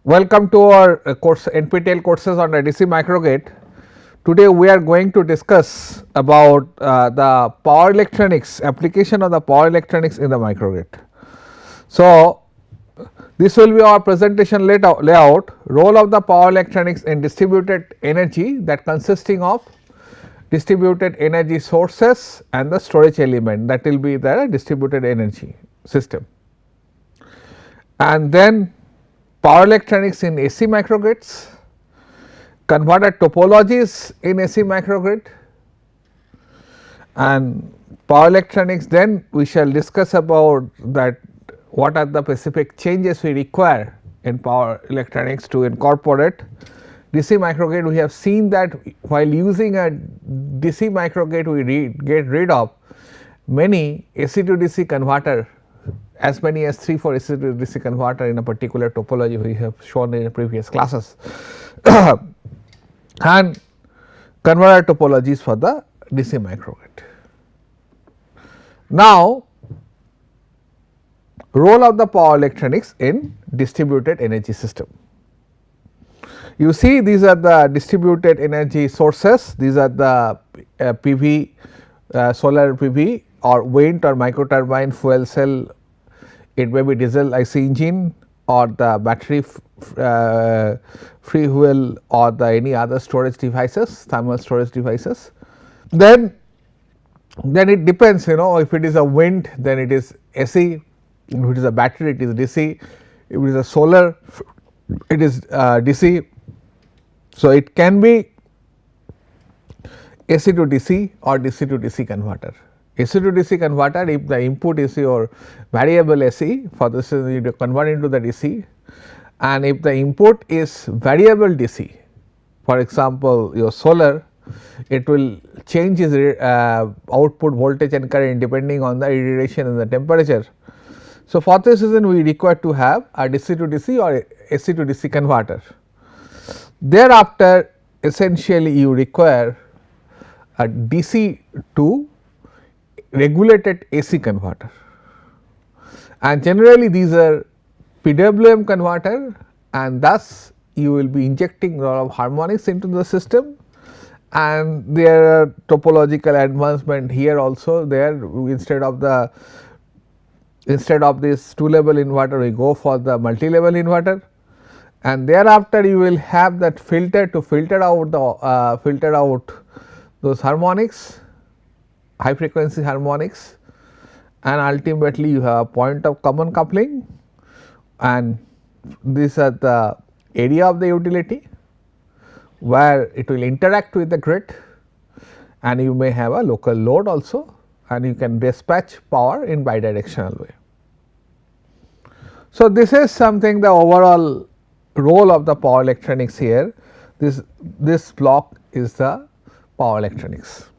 Welcome to our course NPTEL courses on DC microgrid. Today we are going to discuss about the power electronics, application of the power electronics in the microgrid. So, this will be our presentation layout, role of the power electronics in distributed energy, that consisting of distributed energy sources and the storage element, that will be the distributed energy system. And then power electronics in AC microgrids, converter topologies in AC microgrid, and power electronics. Then we shall discuss about that what are the specific changes we require in power electronics to incorporate DC microgrid. We have seen that while using a DC microgrid we get rid of many AC to DC converter, as many as 3-4 AC to DC converter in a particular topology we have shown in previous classes and converter topologies for the DC microgrid. Now, role of the power electronics in distributed energy system. You see, these are the distributed energy sources, these are the PV, solar PV or wind or micro turbine, fuel cell, it may be diesel IC engine or the battery free fuel or the any other storage devices, thermal storage devices. Then it depends, if it is a wind then it is AC, if it is a battery it is DC, if it is a solar it is DC. So, it can be AC to DC or DC to DC converter. AC to DC converter, if the input is your variable AC, for this you convert into the DC, and if the input is variable DC, for example your solar, it will change its output voltage and current depending on the irradiation and the temperature. So, for this reason we require to have a DC to DC or AC to DC converter. Thereafter, essentially you require a DC to regulated AC converter, and generally these are PWM converter, and thus you will be injecting a lot of harmonics into the system, and there are topological advancement here also there. Instead of this 2 level inverter we go for the multi level inverter, and thereafter you will have that filter to filter out those harmonics, high frequency harmonics, and ultimately you have a point of common coupling, and these are the area of the utility where it will interact with the grid, and you may have a local load also, and you can dispatch power in bidirectional way. So, this is something the overall role of the power electronics here. This block is the power electronics.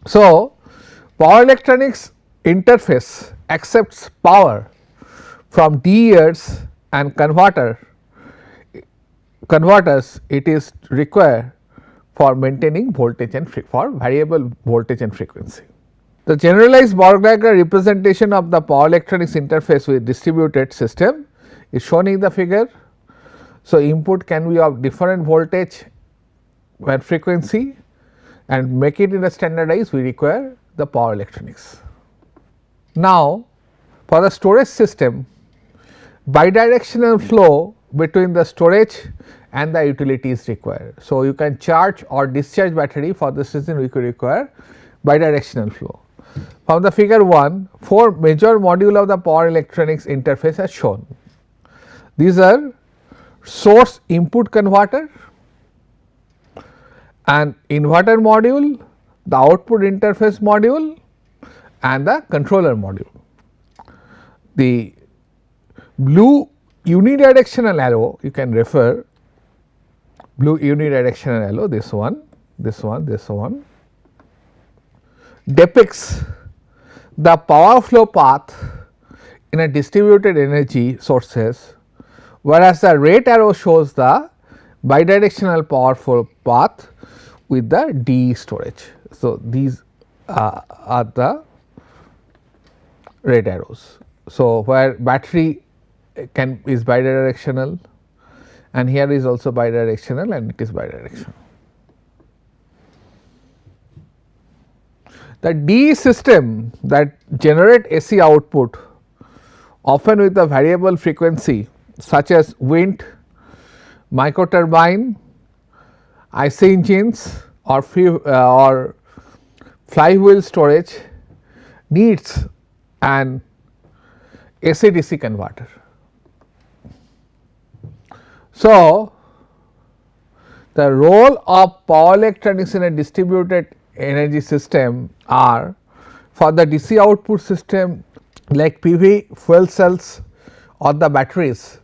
So, power electronics interface accepts power from DERs and converters, it is required for maintaining voltage and for variable voltage and frequency. The generalized Borg diagram representation of the power electronics interface with distributed system is shown in the figure. So, input can be of different voltage and frequency, and make it in a standardized we require the power electronics. Now, for the storage system, bidirectional flow between the storage and the utility is required. So, you can charge or discharge battery, for this reason we could require bidirectional flow. From the figure 1, 4 major module of the power electronics interface are shown. These are source input converter, an inverter module, the output interface module, and the controller module. The blue unidirectional arrow, you can refer blue unidirectional arrow, this one, depicts the power flow path in a distributed energy sources, whereas the red arrow shows the bidirectional power flow path with the DE storage. So, these are the red arrows. So, where battery is bidirectional and here is also bidirectional and it is bidirectional. The D system that generate AC output often with a variable frequency such as wind, microturbine, IC engines or flywheel storage needs an AC DC converter. So, the role of power electronics in a distributed energy system are for the DC output system like PV, fuel cells or the batteries.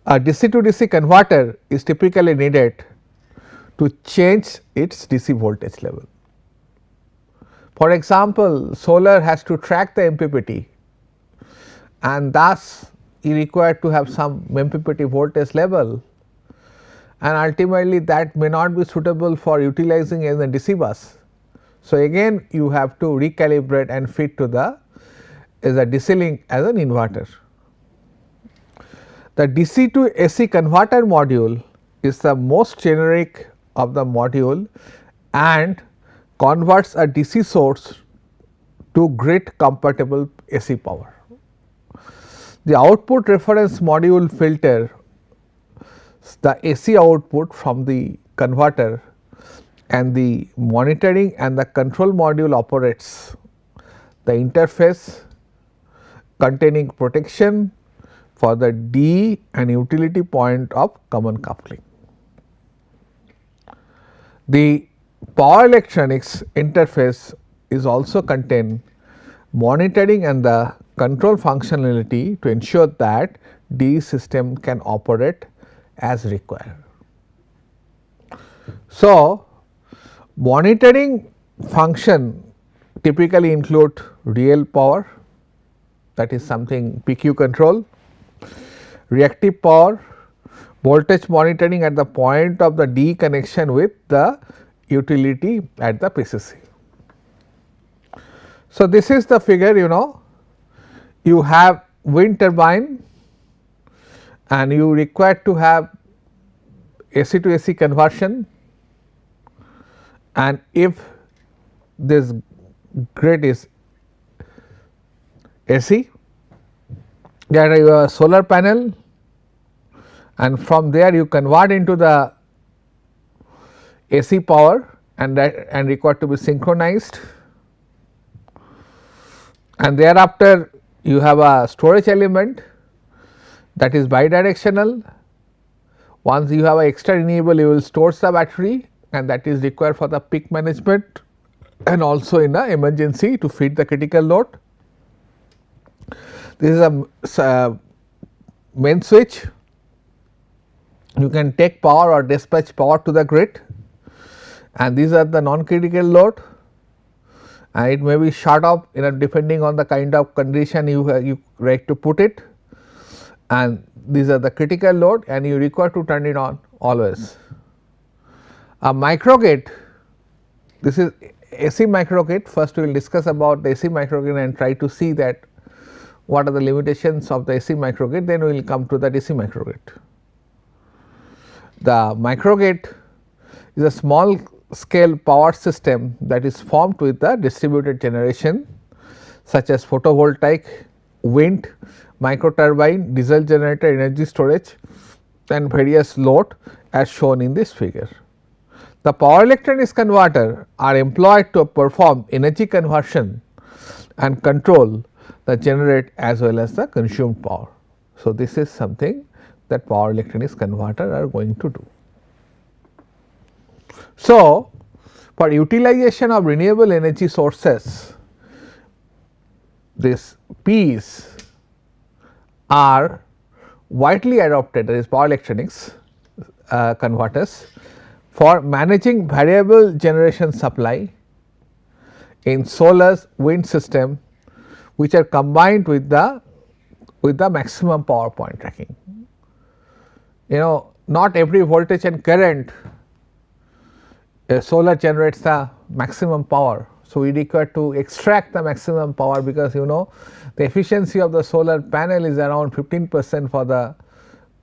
A DC to DC converter is typically needed to change its DC voltage level. For example, solar has to track the MPPT and thus you require to have some MPPT voltage level, and ultimately that may not be suitable for utilizing in the DC bus. So, again you have to recalibrate and fit to the as a DC link as an inverter. The DC to AC converter module is the most generic of the module and converts a DC source to grid compatible AC power. The output reference module filter the AC output from the converter, and the monitoring and the control module operates the interface containing protection for the D and utility point of common coupling. The power electronics interface is also contain monitoring and the control functionality to ensure that D system can operate as required. So, monitoring function typically include real power, that is something PQ control, reactive power, voltage monitoring at the point of the D connection with the utility at the PCC. So, this is the figure, you have wind turbine and you require to have AC to AC conversion, and if this grid is AC, there is a solar panel and from there you convert into the AC power and that and required to be synchronized, and thereafter you have a storage element that is bidirectional. Once you have a extra renewable, you will store the battery and that is required for the peak management and also in the emergency to feed the critical load. This is a main switch, you can take power or dispatch power to the grid, and these are the non-critical load, and it may be shut off depending on the kind of condition you like to put it, and these are the critical load and you require to turn it on always. A microgate, this is AC microgate. First we will discuss about the AC microgate and try to see that what are the limitations of the AC microgate, then we will come to the DC microgate. The microgate is a small scale power system that is formed with the distributed generation such as photovoltaic, wind, microturbine, diesel generator, energy storage and various load as shown in this figure. The power electronics converter are employed to perform energy conversion and control the generate as well as the consumed power. So, this is something that power electronics converter are going to do. So, for utilization of renewable energy sources, these P's are widely adopted, that is power electronics converters for managing variable generation supply in solar, wind system which are combined with the maximum power point tracking. Not every voltage and current solar generates the maximum power. So, we require to extract the maximum power because the efficiency of the solar panel is around 15% for the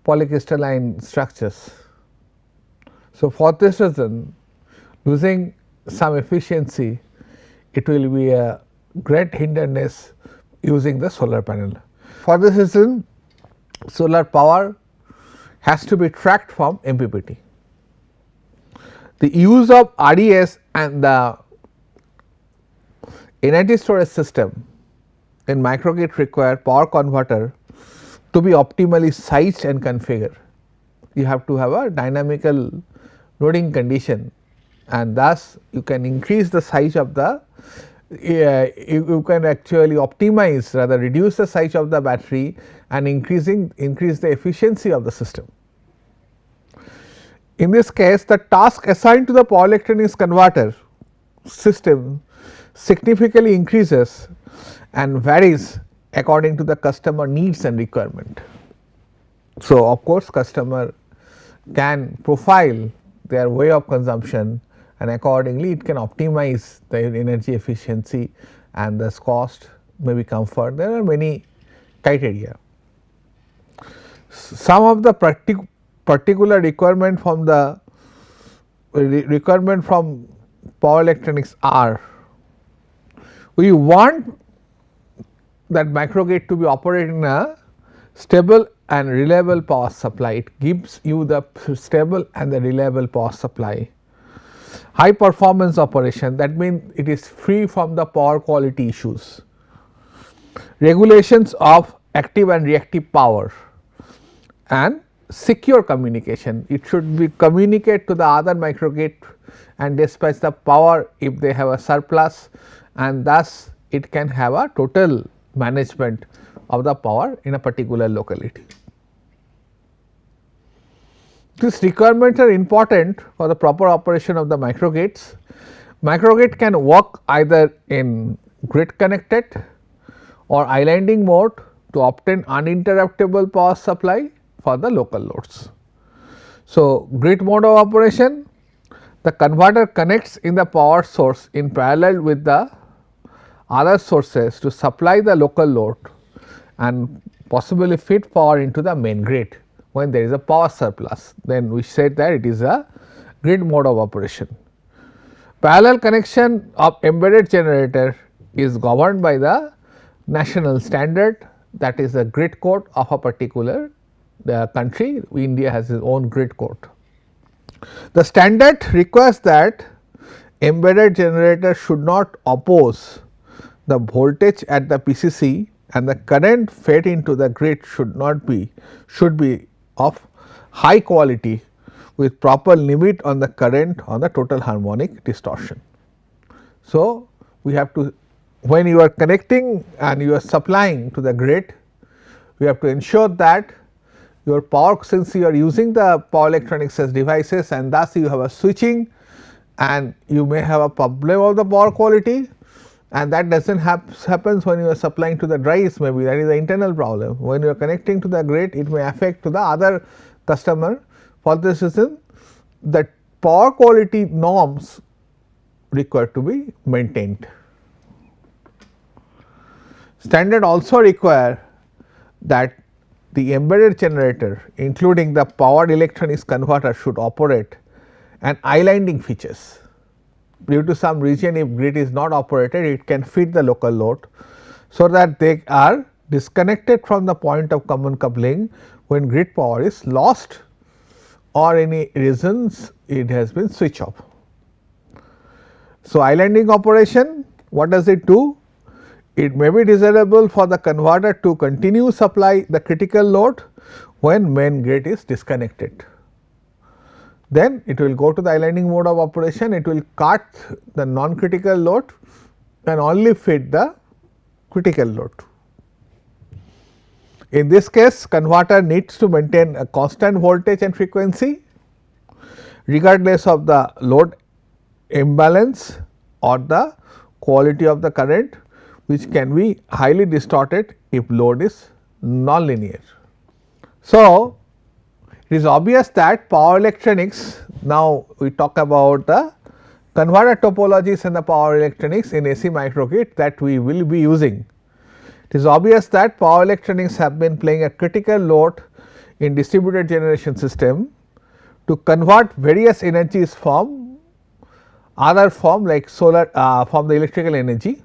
polycrystalline structures. So, for this reason, losing some efficiency, it will be a great hindrance using the solar panel. For this reason, solar power has to be tracked from MPPT. The use of RES and the energy storage system in microgrid require power converter to be optimally sized and configured. You have to have a dynamical loading condition, and thus you can increase the size of the you can actually optimize, rather reduce the size of the battery and increase the efficiency of the system. In this case, the task assigned to the power electronics converter system significantly increases and varies according to the customer needs and requirement. So, of course, customer can profile their way of consumption, and accordingly it can optimize the energy efficiency and the cost, maybe comfort. There are many criteria. Some of the particular requirement from the power electronics are: we want that microgrid to be operating in a stable and reliable power supply. It gives you the stable and the reliable power supply. High performance operation, that means it is free from the power quality issues. Regulations of active and reactive power, and secure communication. It should be communicate to the other microgrid and dispatch the power if they have a surplus, and thus it can have a total management of the power in a particular locality. These requirements are important for the proper operation of the microgrids. Microgrid can work either in grid connected or islanding mode to obtain uninterruptible power supply for the local loads. So, grid mode of operation, the converter connects in the power source in parallel with the other sources to supply the local load and possibly feed power into the main grid when there is a power surplus. Then we said that it is a grid mode of operation. Parallel connection of embedded generator is governed by the national standard, that is the grid code of a particular country. India has its own grid code. The standard requires that embedded generator should not oppose the voltage at the PCC, and the current fed into the grid should be of high quality with proper limit on the current on the total harmonic distortion. So, we have to, when you are connecting and you are supplying to the grid, we have to ensure that your power, since you are using the power electronics as devices, and thus you have a switching and you may have a problem of the power quality, and that does not happens when you are supplying to the dries, maybe that is the internal problem. When you are connecting to the grid, it may affect to the other customer. For this reason, the power quality norms require to be maintained. Standard also require that the embedded generator, including the power electronics converter, should operate and islanding features. Due to some reason, if grid is not operated, it can feed the local load, so that they are disconnected from the point of common coupling when grid power is lost or any reasons it has been switched off. So, islanding operation, what does it do? It may be desirable for the converter to continue supply the critical load when main grid is disconnected. Then it will go to the islanding mode of operation, it will cut the non-critical load and only feed the critical load. In this case, converter needs to maintain a constant voltage and frequency regardless of the load imbalance or the quality of the current, which can be highly distorted if load is non-linear. So, it is obvious that power electronics, now we talk about the converter topologies and the power electronics in AC microgrid that we will be using. It is obvious that power electronics have been playing a critical role in distributed generation system to convert various energies from other form like solar from the electrical energy,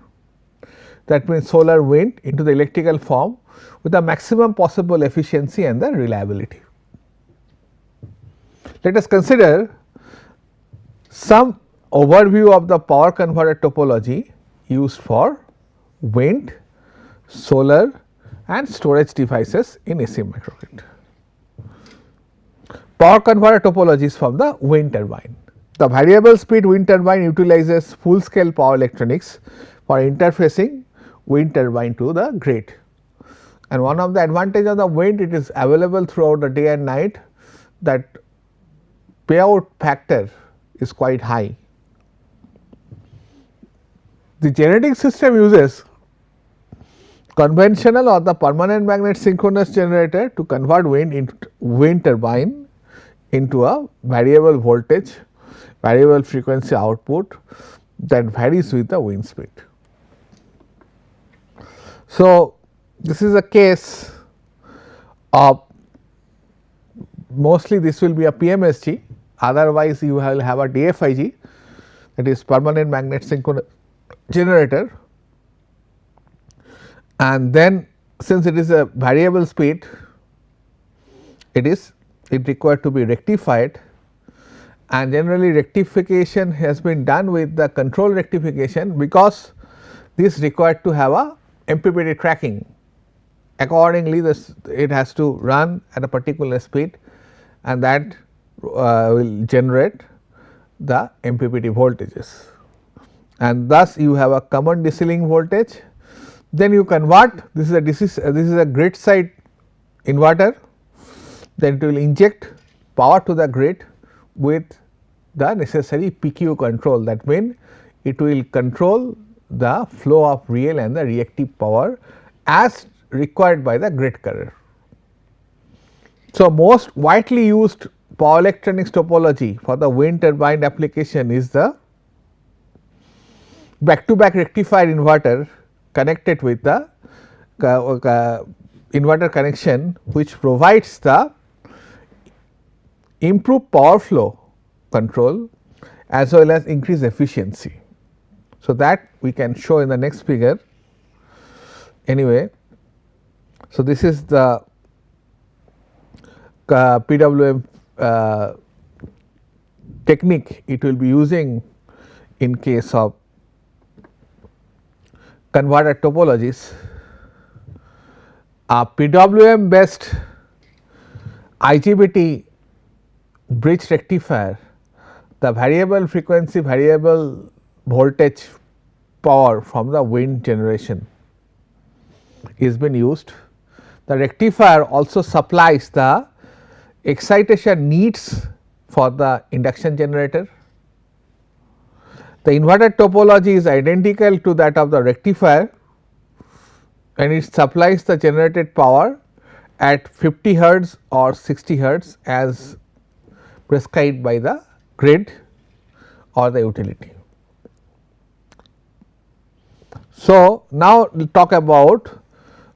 that means solar, wind, into the electrical form with the maximum possible efficiency and the reliability. Let us consider some overview of the power converter topology used for wind, solar and storage devices in AC microgrid. Power converter topologies from the wind turbine. The variable speed wind turbine utilizes full scale power electronics for interfacing wind turbine to the grid. And one of the advantage of the wind, it is available throughout the day and night, that payout factor is quite high. The generating system uses conventional or the permanent magnet synchronous generator to convert wind turbine into a variable voltage, variable frequency output that varies with the wind speed. So, this is a case of mostly this will be a PMSG, otherwise you will have a DFIG, that is permanent magnet synchronous generator, and then since it is a variable speed, it required to be rectified, and generally rectification has been done with the control rectification, because this required to have a MPPT tracking. Accordingly, it has to run at a particular speed, and that will generate the MPPT voltages, and thus you have a common DC link voltage. Then you convert, this is a grid side inverter, then it will inject power to the grid with the necessary PQ control. That means it will control the flow of real and the reactive power as required by the grid current. So, most widely used power electronics topology for the wind turbine application is the back to back rectified inverter connected with the inverter connection, which provides the improved power flow control as well as increased efficiency. So, that we can show in the next figure anyway. So, this is the PWM technique it will be using in case of converter topologies. A PWM based IGBT bridge rectifier, the variable frequency, variable voltage power from the wind generation is been used. The rectifier also supplies the excitation needs for the induction generator. The inverter topology is identical to that of the rectifier, and it supplies the generated power at 50 hertz or 60 hertz as prescribed by the grid or the utility. So, now we will talk about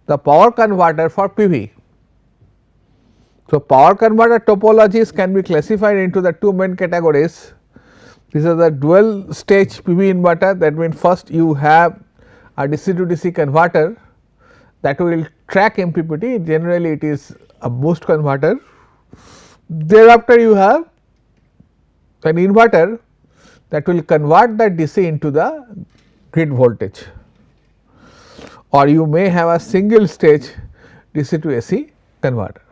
the power converter for PV. So, power converter topologies can be classified into the two main categories. These are the dual stage PV inverter, that means first you have a DC to DC converter that will track MPPT, generally it is a boost converter. Thereafter, you have an inverter that will convert the DC into the grid voltage, or you may have a single stage DC to AC converter.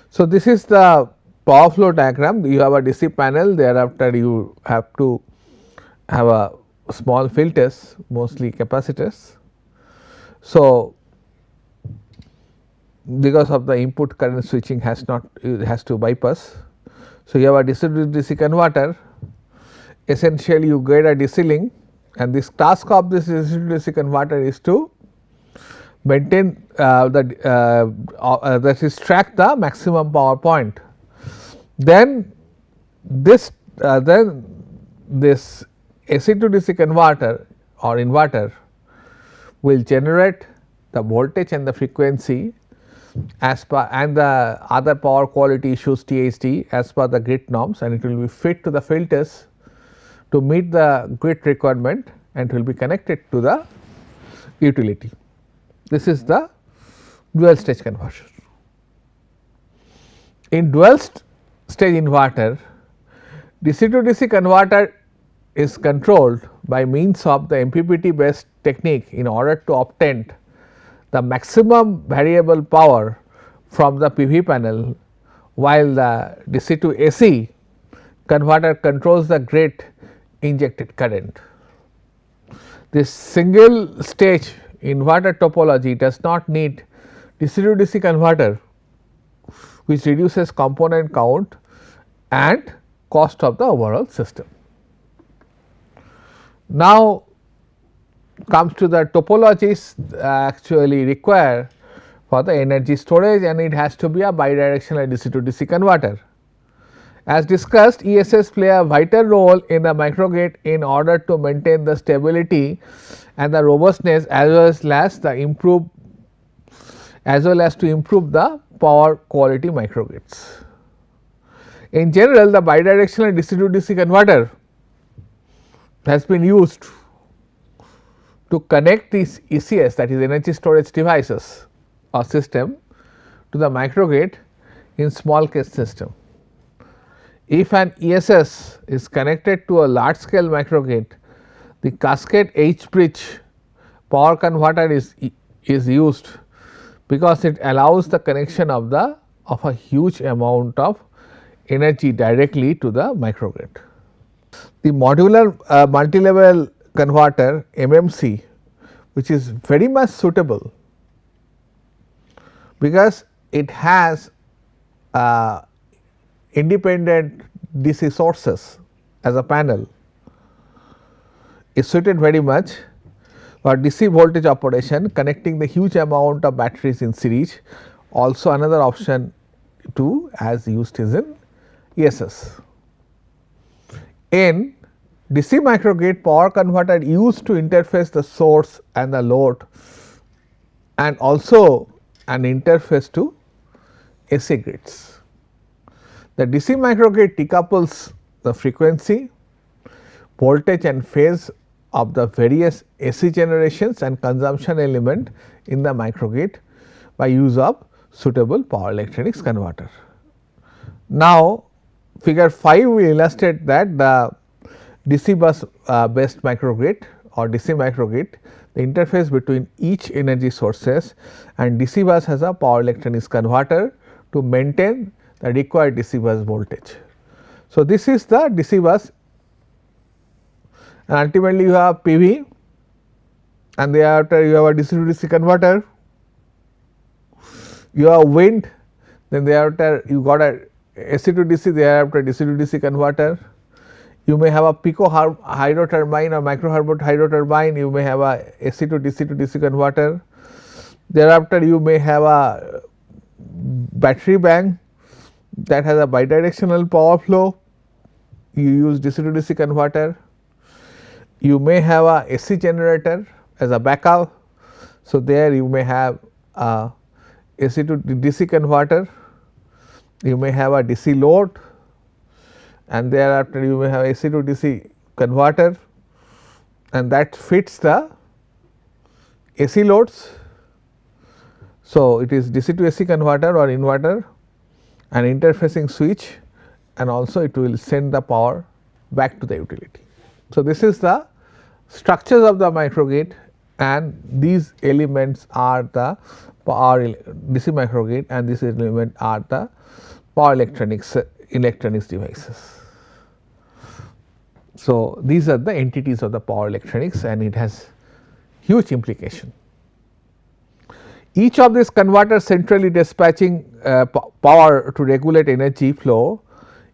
So, this is the power flow diagram. You have a DC panel, thereafter you have to have a small filters, mostly capacitors. So, because of the input current switching has to bypass. So, you have a DC to DC converter, essentially you get a DC link, and this task of this DC to DC converter is to maintain that is track the maximum power point. Then this AC to DC converter or inverter will generate the voltage and the frequency as per, and the other power quality issues THD as per the grid norms, and it will be fit to the filters to meet the grid requirement, and it will be connected to the utility. This is the dual stage converter. In dual stage inverter, DC to DC converter is controlled by means of the MPPT based technique in order to obtain the maximum variable power from the PV panel, while the DC to AC converter controls the grid injected current. This single stage inverter topology does not need DC to DC converter, which reduces component count and cost of the overall system. Now comes to the topologies actually required for the energy storage, and it has to be a bidirectional DC to DC converter. As discussed, ESS play a vital role in the microgrid in order to maintain the stability and the robustness, as well as to improve the power quality microgrids. In general, the bidirectional DC to DC converter has been used to connect these ECS, that is energy storage devices or system, to the microgrid in small case system. If an ESS is connected to a large scale microgrid, the cascade H bridge power converter is used, because it allows the connection of a huge amount of energy directly to the microgrid. The modular multi-level converter MMC, which is very much suitable because it has independent DC sources as a panel, is suited very much for DC voltage operation, connecting the huge amount of batteries in series. Also another option too, as used is in ESS. In DC microgrid, power converter used to interface the source and the load, and also an interface to AC grids. The DC microgrid decouples the frequency, voltage and phase of the various AC generations and consumption element in the microgrid by use of suitable power electronics converter. Now, figure 5 will illustrate that the DC bus based microgrid or DC microgrid, the interface between each energy sources, and DC bus has a power electronics converter to maintain the required DC bus voltage. So, this is the DC bus, and ultimately you have PV, and thereafter you have a DC to DC converter, you have wind, then thereafter you got a AC to DC, thereafter DC to DC converter. You may have a pico hydro turbine or micro hydro turbine, you may have a AC to DC converter. Thereafter you may have a battery bank that has a bidirectional power flow, you use DC to DC converter. You may have a AC generator as a backup. So, there you may have a AC to DC converter, you may have a DC load, and thereafter you may have AC to DC converter, and that fits the AC loads. So, it is DC to AC converter or inverter, an interfacing switch, and also it will send the power back to the utility. So, this is the structures of the microgrid, and these elements are the power DC microgrid, and this element are the power electronics devices. So, these are the entities of the power electronics, and it has huge implication. Each of these converters centrally dispatching power to regulate energy flow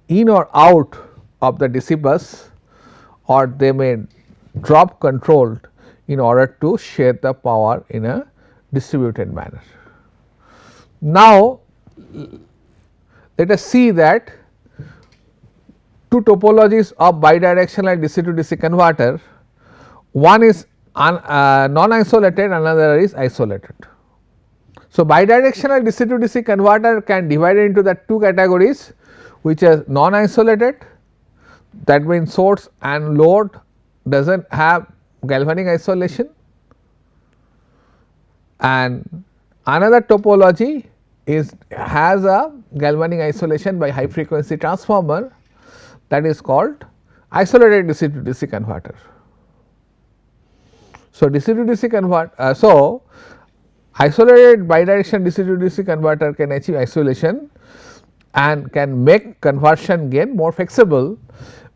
in or out of the DC bus, or they may drop controlled in order to share the power in a distributed manner. Now, let us see that two topologies of bidirectional DC to DC converter, one is non isolated, another is isolated. So, bidirectional DC to DC converter can divide into the two categories, which are non isolated, that means source and load does not have galvanic isolation, and another topology is has a galvanic isolation by high frequency transformer, that is called isolated DC to DC converter. So, DC to DC converter, so isolated bidirectional DC to DC converter can achieve isolation and can make conversion gain more flexible,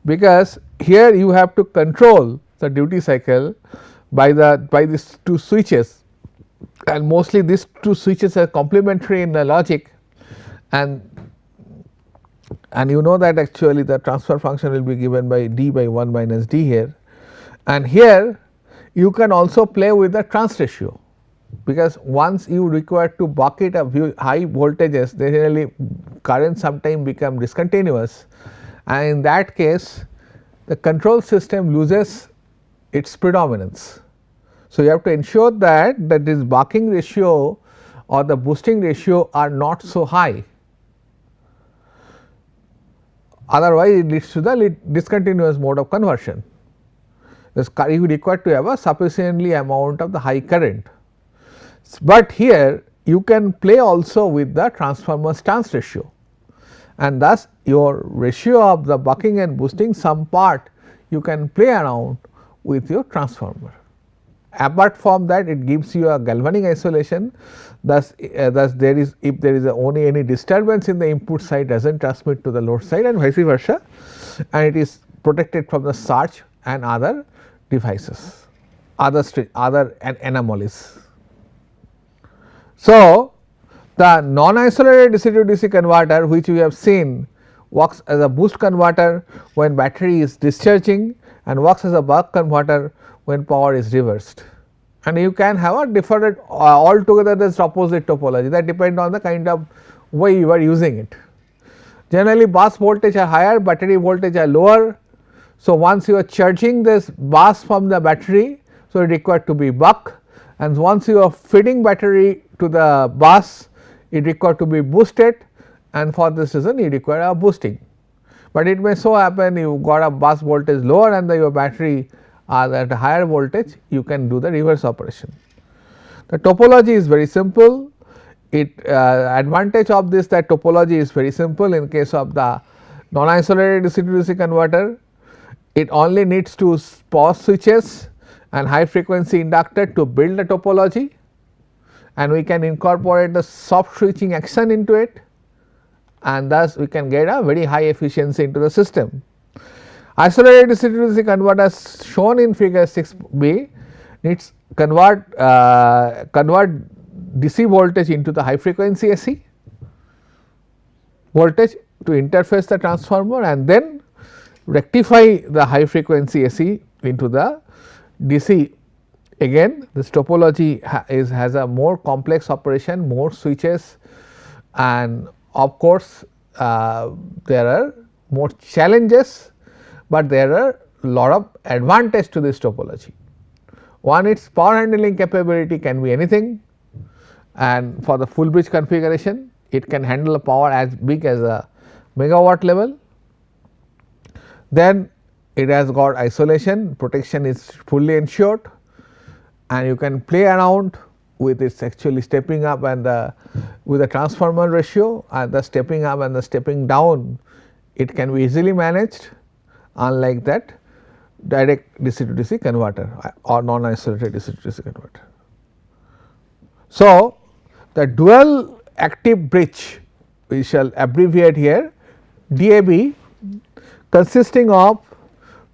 because here you have to control the duty cycle by these two switches, and mostly these two switches are complementary in the logic, and you know that actually the transfer function will be given by d by 1 minus d here, and here you can also play with the trans ratio, because once you require to bucket a high voltages, they generally current sometime become discontinuous, and in that case the control system loses its predominance. So, you have to ensure that this bucking ratio or the boosting ratio are not so high, otherwise it leads to the discontinuous mode of conversion. You require to have a sufficiently amount of the high current. But here you can play also with the transformer's trans ratio, and thus your ratio of the bucking and boosting, some part you can play around with your transformer. Apart from that, it gives you a galvanic isolation, thus there is, if there is only any disturbance in the input side, does not transmit to the load side and vice versa, and it is protected from the surge and other devices, other anomalies. So, the non isolated DC to DC converter, which we have seen, works as a boost converter when battery is discharging, and works as a buck converter when power is reversed. And you can have a different altogether this opposite topology, that depend on the kind of way you are using it. Generally bus voltage are higher, battery voltage are lower. So, once you are charging this bus from the battery, so it required to be buck, and once you are feeding battery to the bus, it required to be boosted, and for this reason you require a boosting. But it may so happen you got a bus voltage lower and your battery are at a higher voltage, you can do the reverse operation. The topology is very simple. Advantage of this, that topology is very simple in case of the non isolated DC to DC converter. It only needs to pause switches and high frequency inductor to build the topology, and we can incorporate the soft switching action into it, and thus we can get a very high efficiency into the system. Isolated DC to DC converter shown in figure 6b needs convert DC voltage into the high frequency AC voltage to interface the transformer, and then rectify the high frequency AC into the DC. Again this topology has a more complex operation, more switches, and of course there are more challenges, but there are lot of advantage to this topology. One, its power handling capability can be anything, and for the full bridge configuration it can handle a power as big as a megawatt level. Then it has got isolation, protection is fully ensured, and you can play around with its actually stepping up and with the transformer ratio, and the stepping up and the stepping down, it can be easily managed, unlike that direct DC to DC converter or non isolated DC to DC converter. So, the dual active bridge, we shall abbreviate here DAB, consisting of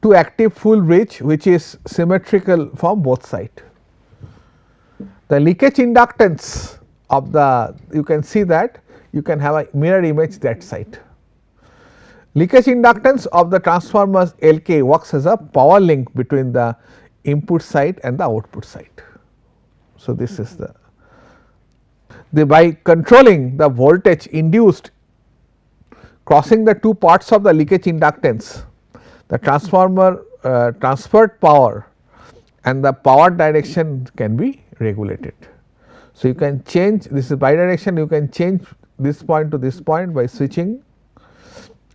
two active full bridge which is symmetrical from both sides. The leakage inductance of the, you can see that you can have a mirror image that side. Leakage inductance of the transformers LK works as a power link between the input side and the output side. So, this is by controlling the voltage induced crossing the two parts of the leakage inductance, the transformer transferred power and the power direction can be regulated. So, you can change, this is bidirection, you can change this point to this point by switching,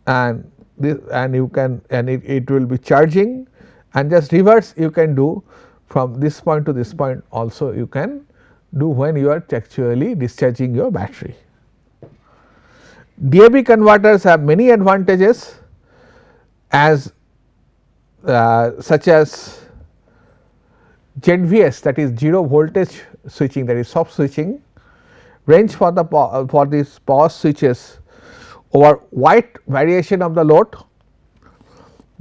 and this, and you can, and it will be charging, and just reverse you can do from this point to this point also you can do when you are actually discharging your battery. DAB converters have many advantages as such as ZVS, that is 0 voltage switching, that is soft switching, range for the for these power switches over wide variation of the load,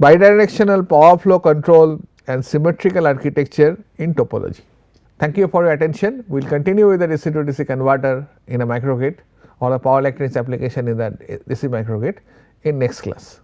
bidirectional power flow control and symmetrical architecture in topology. Thank you for your attention. We will continue with the DC to DC converter in a microgrid or a power electronics application in the DC microgrid in next class.